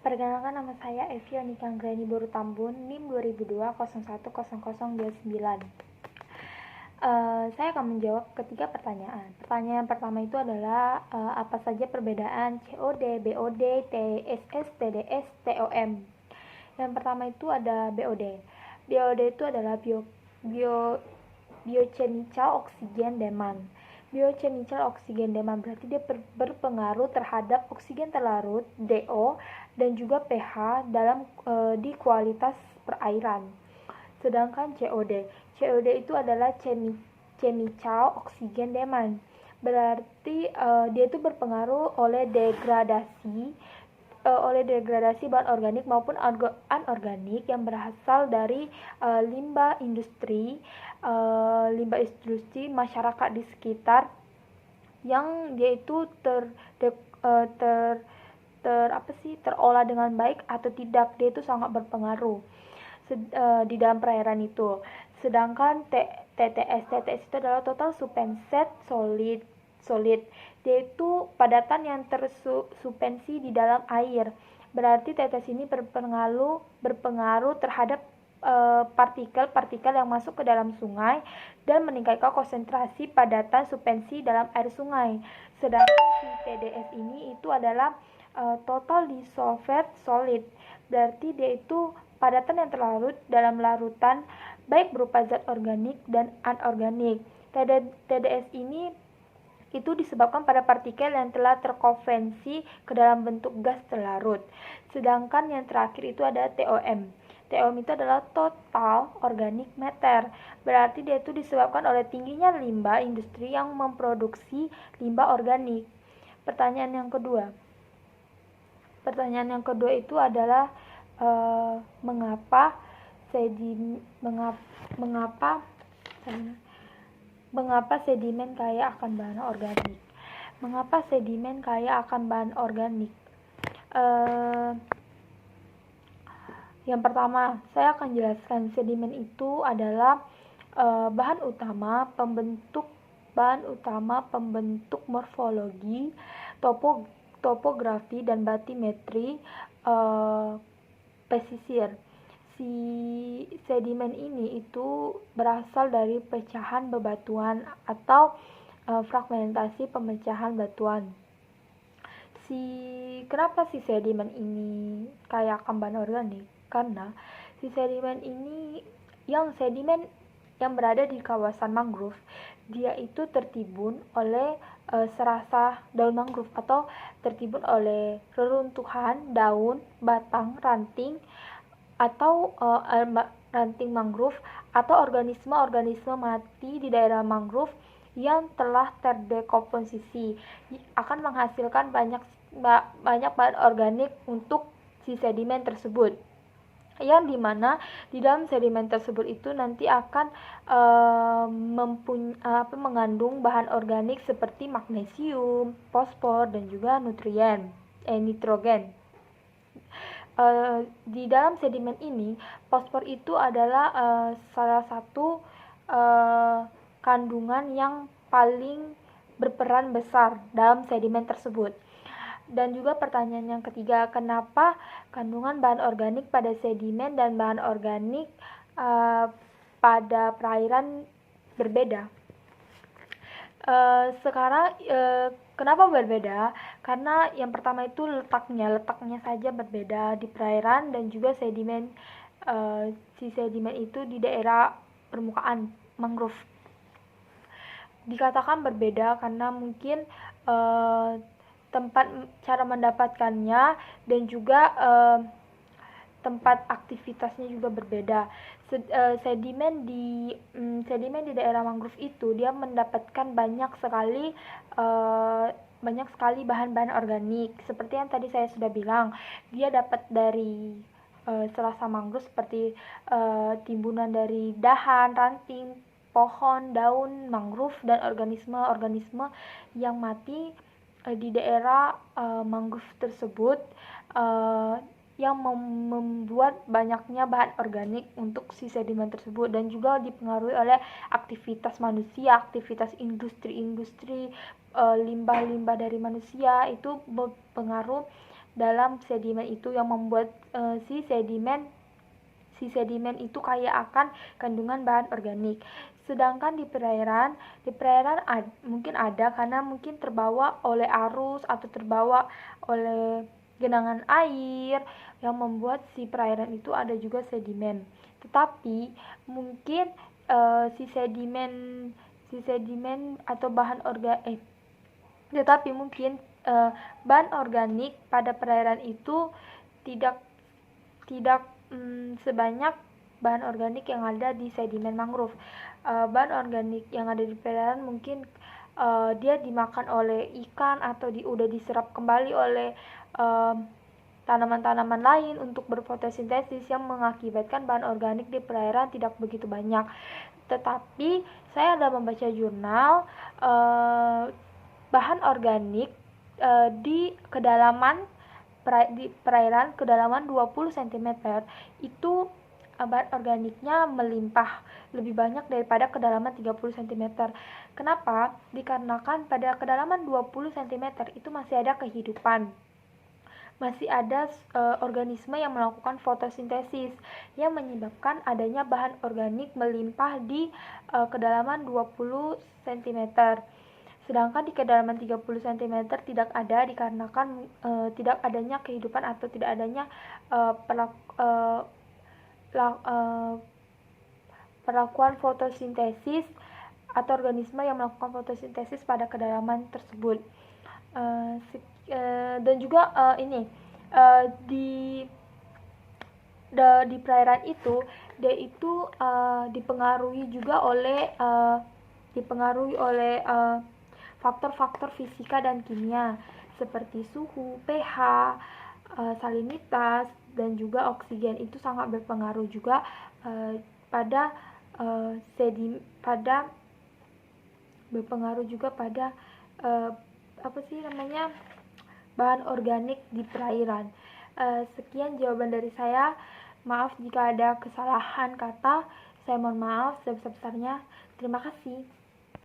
Perkenalkan, nama saya Evi Onika Anggreni Boru Tambun, NIM 2002 010029. Saya akan menjawab ketiga pertanyaan. Pertanyaan pertama itu adalah apa saja perbedaan COD, BOD, TSS, TDS, TOM. Yang pertama itu ada BOD. BOD itu adalah biochemical oxygen demand. Biochemical oxygen demand berarti dia berpengaruh terhadap oksigen terlarut DO dan juga pH di kualitas perairan. Sedangkan COD itu adalah chemical oxygen demand. Berarti dia itu berpengaruh oleh degradasi bahan organik maupun anorganik yang berasal dari limbah industri masyarakat di sekitar, yang dia itu terolah dengan baik atau tidak. Dia itu sangat berpengaruh di dalam perairan itu. Sedangkan TTS itu adalah total suspension solid. Dia itu padatan yang tersuspensi di dalam air. Berarti TTS ini berpengaruh terhadap partikel-partikel yang masuk ke dalam sungai dan meningkatkan konsentrasi padatan suspensi dalam air sungai. Sedangkan si TDS ini itu adalah total dissolved solid. Berarti dia itu padatan yang terlarut dalam larutan baik berupa zat organik dan anorganik. TDS ini itu disebabkan pada partikel yang telah terkonvensi ke dalam bentuk gas terlarut. Sedangkan yang terakhir itu ada TOM. TOM itu adalah total organic matter. Berarti dia itu disebabkan oleh tingginya limbah industri yang memproduksi limbah organik. Pertanyaan yang kedua itu adalah mengapa sedimen kaya akan bahan organik. Mengapa sedimen kaya akan bahan organik? Yang pertama, saya akan jelaskan sedimen itu adalah bahan utama pembentuk morfologi, topografi dan batimetri pesisir. Si sedimen ini itu berasal dari pecahan bebatuan atau fragmentasi pemecahan batuan. Kenapa si sedimen ini kaya akan bahan organik? Karena si sedimen yang berada di kawasan mangrove, dia itu tertimbun oleh serasa daun mangrove atau tertimbun oleh reruntuhan daun, batang, ranting atau ranting mangrove atau organisme mati di daerah mangrove yang telah terdekomposisi akan menghasilkan banyak bahan organik untuk si sedimen tersebut, yang dimana di dalam sedimen tersebut itu nanti akan mengandung bahan organik seperti magnesium, fosfor dan juga nitrogen. Di dalam sedimen ini, fosfor itu adalah salah satu kandungan yang paling berperan besar dalam sedimen tersebut. Dan juga pertanyaan yang ketiga, kenapa kandungan bahan organik pada sedimen dan bahan organik pada perairan berbeda? Kenapa berbeda? Karena yang pertama itu letaknya saja berbeda di perairan, dan juga sedimen itu di daerah permukaan mangrove. Dikatakan berbeda karena mungkin tempat cara mendapatkannya dan juga tempat aktivitasnya juga berbeda. Sedimen di daerah mangrove itu dia mendapatkan banyak sekali bahan-bahan organik. Seperti yang tadi saya sudah bilang, dia dapat dari serasa mangrove seperti timbunan dari dahan, ranting, pohon, daun mangrove dan organisme yang mati di daerah mangrove tersebut, yang membuat banyaknya bahan organik untuk si sedimen tersebut, dan juga dipengaruhi oleh aktivitas manusia, aktivitas industri, limbah-limbah dari manusia itu berpengaruh dalam sedimen itu yang membuat si sedimen itu kaya akan kandungan bahan organik. Sedangkan di perairan mungkin ada karena mungkin terbawa oleh arus atau terbawa oleh genangan air yang membuat si perairan itu ada juga sedimen. Tetapi mungkin si sedimen atau bahan organik tetapi mungkin bahan organik pada perairan itu tidak sebanyak bahan organik yang ada di sedimen mangrove. Bahan organik yang ada di perairan mungkin dia dimakan oleh ikan atau udah diserap kembali oleh tanaman-tanaman lain untuk berfotosintesis yang mengakibatkan bahan organik di perairan tidak begitu banyak. Tetapi saya ada membaca jurnal bahan organik di kedalaman di perairan kedalaman 20 cm itu bahan organiknya melimpah lebih banyak daripada kedalaman 30 cm. Kenapa? Dikarenakan pada kedalaman 20 cm itu masih ada kehidupan. Masih ada organisme yang melakukan fotosintesis yang menyebabkan adanya bahan organik melimpah di kedalaman 20 cm. Sedangkan di kedalaman 30 cm tidak ada dikarenakan tidak adanya kehidupan atau tidak adanya perlakuan fotosintesis atau organisme yang melakukan fotosintesis pada kedalaman tersebut. Dan juga di perairan itu dia itu dipengaruhi juga oleh faktor-faktor fisika dan kimia seperti suhu, pH, salinitas, dan juga oksigen itu sangat berpengaruh juga pada bahan organik di perairan. Sekian jawaban dari saya. Maaf jika ada kesalahan kata. Saya mohon maaf sebesar-besarnya. Terima kasih.